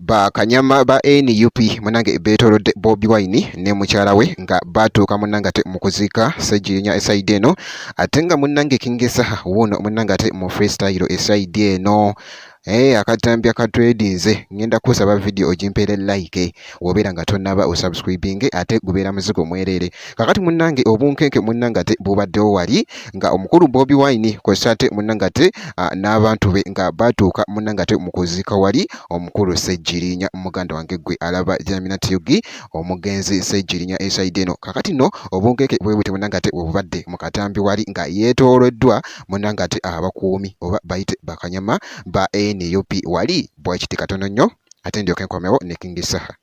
Bakanyama ba NUP munange beetolodde Bobi Wine ne mukyala we nga batuuka munnange ate mu kuziika Ssejjirinya esayidi eno ate nga munnange King Saha wuuno munnange ate mu freestyle esayidi eno. Akatambi akatwedinze ngenda kusaba video ogimpeere like wobeera nga tonnaba osubscribing ate gubeera muzigo mwerere. Kakati munnange obunkenke munnange ate bubaddewo wali nga omukulu Bobi Wine kw'ossa ate munnange ate n'abantu be nga batuuka munnange ate mu kuziika wali omukulu Ssejjirinya muganda wange gwe alaba Jamina Tyugi omugenzi Ssejjirinya esayidi eno. Kakati nno obunkenke bwe bute munnange ate bwebubadde mu katambi wali nga yeetooloddwa munnange ate abakuumi oba bayite bakanyama ba NUP wali bwekiti katono nnyo ate ndyoke nkomewo ne King Saha.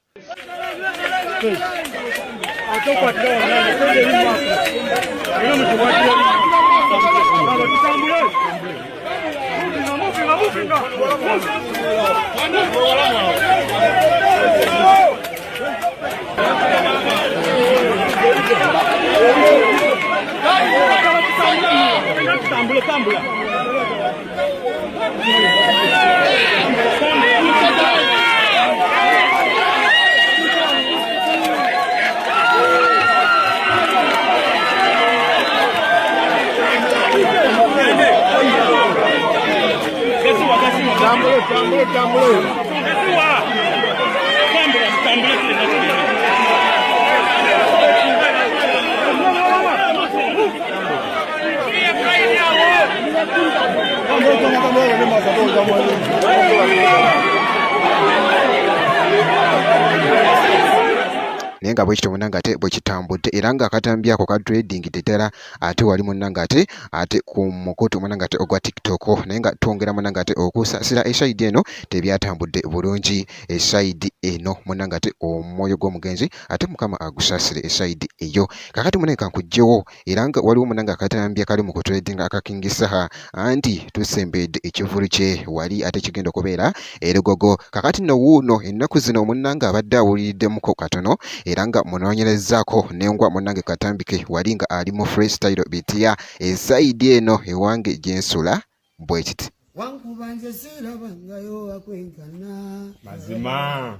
Naye nga bwekityo munnange ate bwekitambudde era nga akatambi ako ka trading ddala ate wali munnange ate ku mukutu munnange ate ogwa TikTok naye nga twongera munnange ate okusaasira esayidi eno tebyatambudde bulungi esayidi eno munnange ate omwoyo gw'omugenzi ate mukama agusaasire esayidi eyo. Kakati munnange kankugjewo era nga waliwo munnange akatambi akali mu kutrading aka King Saha anti tusembedde ekivulu kye wali ate kigenda okubeera erugogo. Kakati nno wuuno ennaku zino munnange abadde awuliriddemukko katono era nga munoonyerezaako nengwa munnange katambike wali nga ali mu freestyle bitya esayidi eno ewange gyensula bwekiti. Wankuba nze sirabangayo akwenkana mazima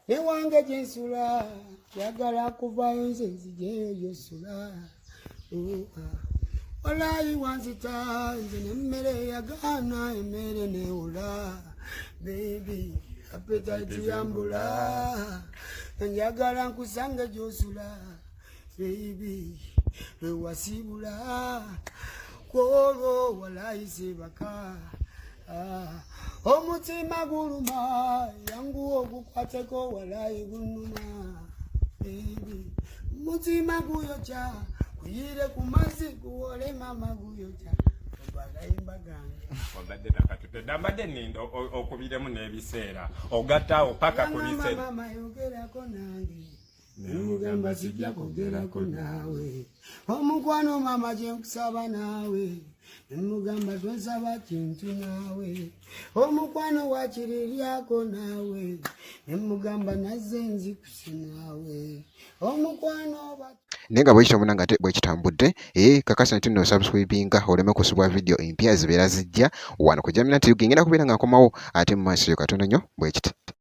ewange gyensula yagala kuvayo nze nzijeyo gyosula walayi wanzita nze nemmere yagaana emmere newola bebi appetite yambula njagala nkusange gyosula baby lwewasibula kwolwo walayise baka omutima guluma yangu ogukwateko walayi gunuma baby mutima guyokya kuyire ku mazzi guwole mama guyokya obagayimba gange obadde nakatutedde mbadde nninda okubiremu n'ebiseera ogattaawo paka ku biseera mama yogerako nange nemugamba sijja kwogerako naawe omukwano mama gyenkusaba naawe nemugamba tonsaba kintu naawe omukwano wakiriryako naawe nemugamba nazze nzikuse naawe omukwano naye nga bwekityo munnange ate bwekitambudde kakasa nti nno subscribinga oleme kusubwa video empya zibeera zijja wano ku Jamina Tyugi ngenda kubeera nga nkomawo ate mu maaso yo katono nnyo bwekiti.